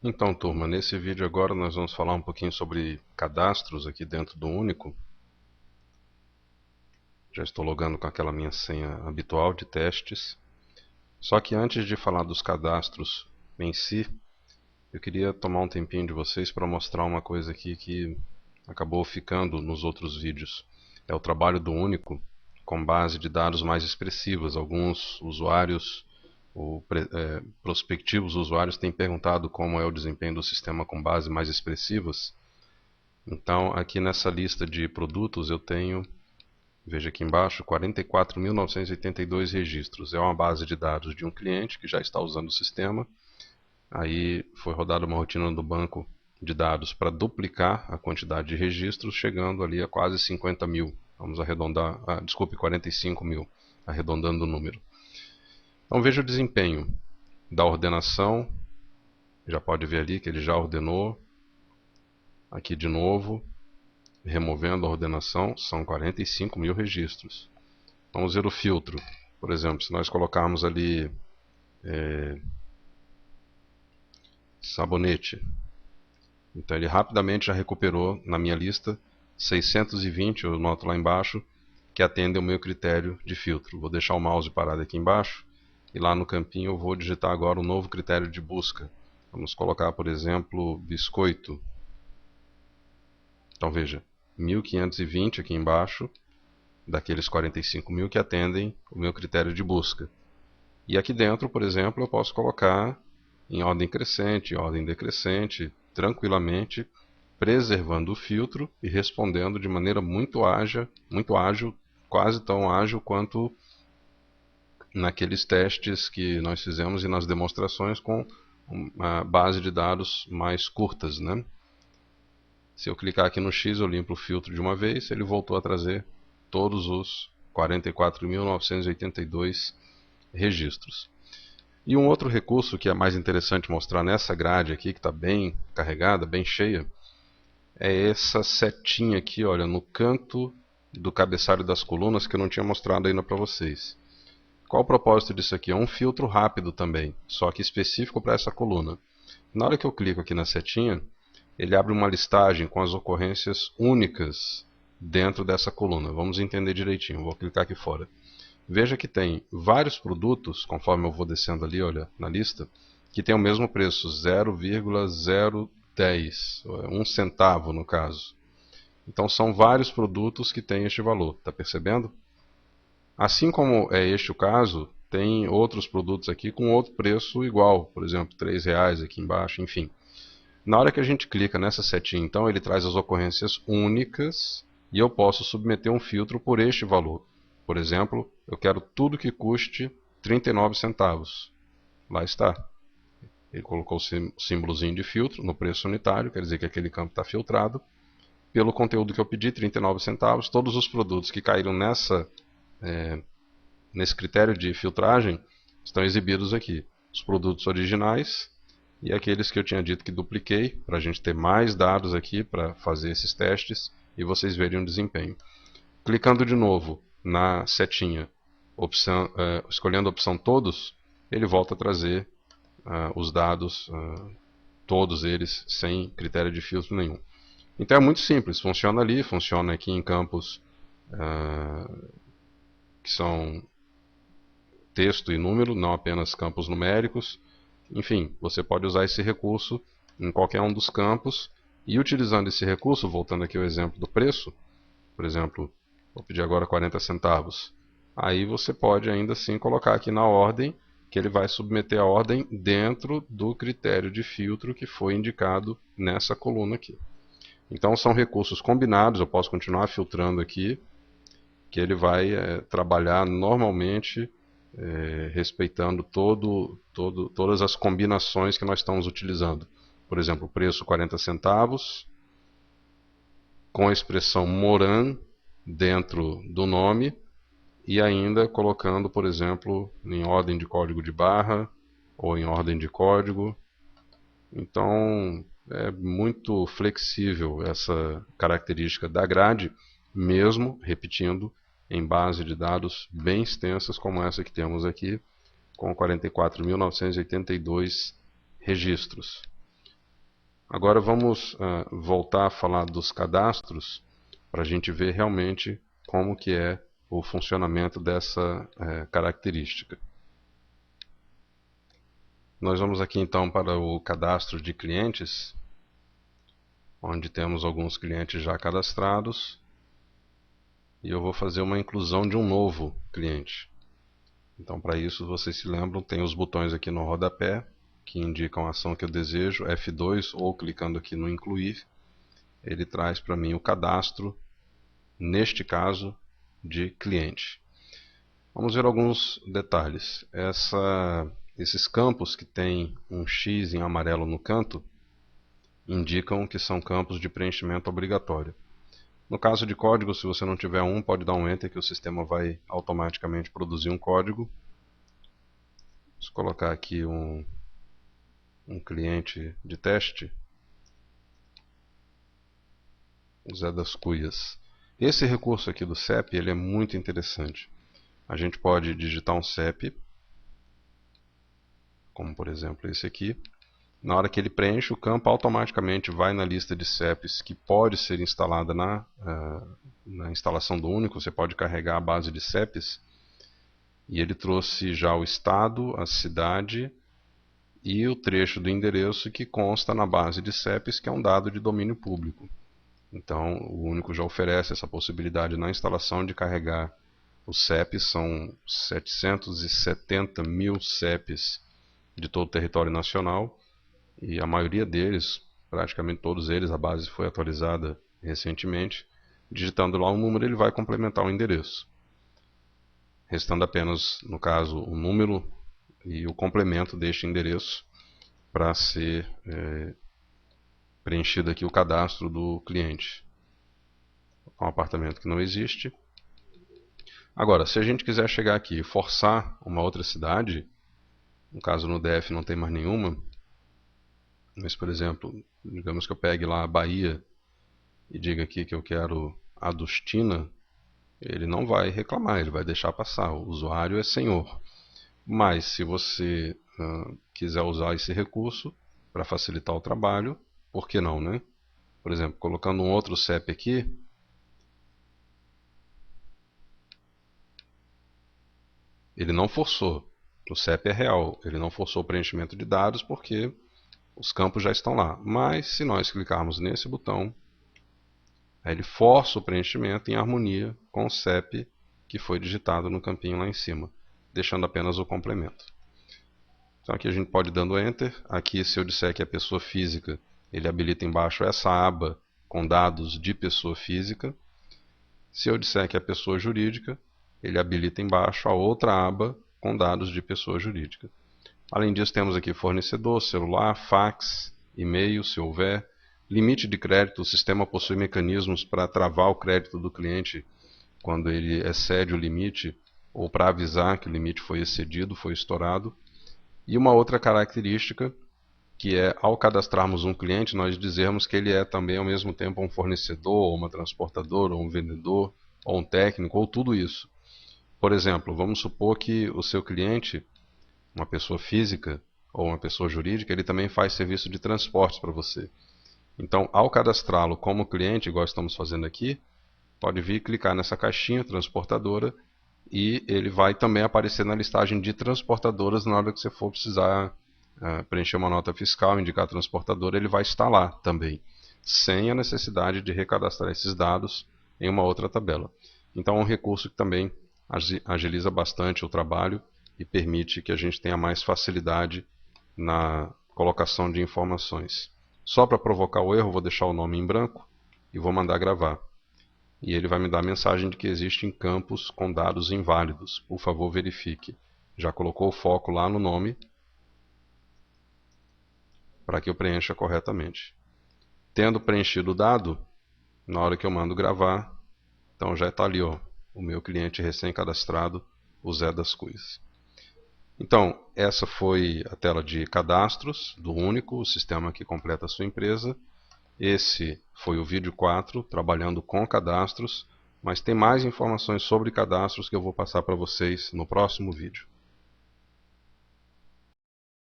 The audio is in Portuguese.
Então, turma, nesse vídeo agora nós vamos falar um pouquinho sobre cadastros aqui dentro do Único. Já estou logando com aquela minha senha habitual de testes. Só que antes de falar dos cadastros em si, eu queria tomar um tempinho de vocês para mostrar uma coisa aqui que acabou ficando nos outros vídeos. É o trabalho do Único com base de dados mais expressivas. Alguns usuários prospectivos usuários têm perguntado como é o desempenho do sistema com bases mais expressivas. Então, aqui nessa lista de produtos eu tenho, veja aqui embaixo, 44.982 registros. É uma base de dados de um cliente que já está usando o sistema. Aí foi rodada uma rotina do banco de dados para duplicar a quantidade de registros, chegando ali a quase 50 mil. Vamos arredondar, desculpe, 45 mil, arredondando o número. Então veja o desempenho da ordenação. Já pode ver ali que ele já ordenou. Aqui de novo, removendo a ordenação, são 45 mil registros. Vamos ver o filtro. Por exemplo, se nós colocarmos ali sabonete, então ele rapidamente já recuperou na minha lista 620, eu noto lá embaixo, que atendem o meu critério de filtro. Vou deixar o mouse parado aqui embaixo e lá no campinho eu vou digitar agora um novo critério de busca. Vamos colocar, por exemplo, biscoito. Então veja, 1520 aqui embaixo, daqueles 45 mil que atendem o meu critério de busca. E aqui dentro, por exemplo, eu posso colocar em ordem crescente, em ordem decrescente, tranquilamente, preservando o filtro e respondendo de maneira muito ágil, quase tão ágil quanto naqueles testes que nós fizemos e nas demonstrações com uma base de dados mais curtas, né? Se eu clicar aqui no X, eu limpo o filtro de uma vez, ele voltou a trazer todos os 44.982 registros. E um outro recurso que é mais interessante mostrar nessa grade aqui, que está bem carregada, bem cheia, é essa setinha aqui, olha, no canto do cabeçalho das colunas que eu não tinha mostrado ainda para vocês. Qual o propósito disso aqui? É um filtro rápido também, só que específico para essa coluna. Na hora que eu clico aqui na setinha, ele abre uma listagem com as ocorrências únicas dentro dessa coluna. Vamos entender direitinho, vou clicar aqui fora. Veja que tem vários produtos, conforme eu vou descendo ali, olha, na lista, que tem o mesmo preço, 0,010, 1 centavo no caso. Então são vários produtos que têm este valor, está percebendo? Assim como é este o caso, tem outros produtos aqui com outro preço igual, por exemplo, R$ 3 aqui embaixo, enfim. Na hora que a gente clica nessa setinha, então, ele traz as ocorrências únicas e eu posso submeter um filtro por este valor. Por exemplo, eu quero tudo que custe 39 centavos. Lá está. Ele colocou o símbolozinho de filtro no preço unitário, quer dizer que aquele campo está filtrado. Pelo conteúdo que eu pedi, 39 centavos, todos os produtos que caíram nesse critério de filtragem estão exibidos aqui. Os produtos originais e aqueles que eu tinha dito que dupliquei, para a gente ter mais dados aqui para fazer esses testes e vocês verem o desempenho. Clicando de novo na setinha, escolhendo a opção todos, ele volta a trazer os dados, todos eles, sem critério de filtro nenhum. Então é muito simples, funciona ali, funciona aqui em campos que são texto e número, não apenas campos numéricos. Enfim, você pode usar esse recurso em qualquer um dos campos e utilizando esse recurso, voltando aqui ao exemplo do preço, por exemplo, vou pedir agora 40 centavos. Aí você pode ainda assim colocar aqui na ordem que ele vai submeter a ordem dentro do critério de filtro que foi indicado nessa coluna aqui. Então são recursos combinados, eu posso continuar filtrando aqui, que ele vai trabalhar normalmente respeitando todas as combinações que nós estamos utilizando. Por exemplo, preço 40 centavos, com a expressão Moran dentro do nome e ainda colocando, por exemplo, em ordem de código de barra ou em ordem de código. Então é muito flexível essa característica da grade, mesmo, repetindo, em base de dados bem extensas como essa que temos aqui, com 44.982 registros. Agora vamos voltar a falar dos cadastros para a gente ver realmente como que é o funcionamento dessa característica. Nós vamos aqui então para o cadastro de clientes, onde temos alguns clientes já cadastrados, e eu vou fazer uma inclusão de um novo cliente. Então, para isso, vocês se lembram, tem os botões aqui no rodapé, que indicam a ação que eu desejo, F2, ou clicando aqui no incluir, ele traz para mim o cadastro, neste caso, de cliente. Vamos ver alguns detalhes. Esses campos que tem um X em amarelo no canto, indicam que são campos de preenchimento obrigatório. No caso de código, se você não tiver um, pode dar um Enter que o sistema vai automaticamente produzir um código. Vamos colocar aqui um cliente de teste, o Zé das Cuias. Esse recurso aqui do CEP ele é muito interessante. A gente pode digitar um CEP, como por exemplo esse aqui. Na hora que ele preenche, o campo automaticamente vai na lista de CEPs que pode ser instalada na instalação do Único. Você pode carregar a base de CEPs. E ele trouxe já o estado, a cidade e o trecho do endereço que consta na base de CEPs, que é um dado de domínio público. Então, o Único já oferece essa possibilidade na instalação de carregar os CEPs. São 770 mil CEPs de todo o território nacional. E a maioria deles, praticamente todos eles, a base foi atualizada recentemente. Digitando lá um número, ele vai complementar o endereço, restando apenas, no caso, o número e o complemento deste endereço para ser preenchido aqui o cadastro do cliente. Um apartamento que não existe. Agora, se a gente quiser chegar aqui e forçar uma outra cidade, no caso no DF não tem mais nenhuma, mas, por exemplo, digamos que eu pegue lá a Bahia e diga aqui que eu quero Adustina, ele não vai reclamar, ele vai deixar passar. O usuário é senhor. Mas, se você quiser usar esse recurso para facilitar o trabalho, por que não, né? Por exemplo, colocando um outro CEP aqui, ele não forçou. O CEP é real, ele não forçou o preenchimento de dados porque os campos já estão lá. Mas se nós clicarmos nesse botão, aí ele força o preenchimento em harmonia com o CEP que foi digitado no campinho lá em cima, deixando apenas o complemento. Então aqui a gente pode ir dando Enter. Aqui, se eu disser que é pessoa física, ele habilita embaixo essa aba com dados de pessoa física. Se eu disser que é pessoa jurídica, ele habilita embaixo a outra aba com dados de pessoa jurídica. Além disso, temos aqui fornecedor, celular, fax, e-mail, se houver. Limite de crédito, o sistema possui mecanismos para travar o crédito do cliente quando ele excede o limite, ou para avisar que o limite foi excedido, foi estourado. E uma outra característica, que é ao cadastrarmos um cliente, nós dizermos que ele é também ao mesmo tempo um fornecedor, ou uma transportadora, ou um vendedor, ou um técnico, ou tudo isso. Por exemplo, vamos supor que o seu cliente, uma pessoa física ou uma pessoa jurídica, ele também faz serviço de transportes para você. Então, ao cadastrá-lo como cliente, igual estamos fazendo aqui, pode vir clicar nessa caixinha transportadora e ele vai também aparecer na listagem de transportadoras na hora que você for precisar preencher uma nota fiscal, indicar a transportadora, ele vai estar lá também, sem a necessidade de recadastrar esses dados em uma outra tabela. Então é um recurso que também agiliza bastante o trabalho e permite que a gente tenha mais facilidade na colocação de informações. Só para provocar o erro, vou deixar o nome em branco e vou mandar gravar. E ele vai me dar a mensagem de que existem campos com dados inválidos. Por favor, verifique. Já colocou o foco lá no nome para que eu preencha corretamente. Tendo preenchido o dado, na hora que eu mando gravar, então já está ali, ó, o meu cliente recém-cadastrado, o Zé das Cuias. Então, essa foi a tela de cadastros do Único, o sistema que completa a sua empresa. Esse foi o vídeo 4, trabalhando com cadastros, mas tem mais informações sobre cadastros que eu vou passar para vocês no próximo vídeo.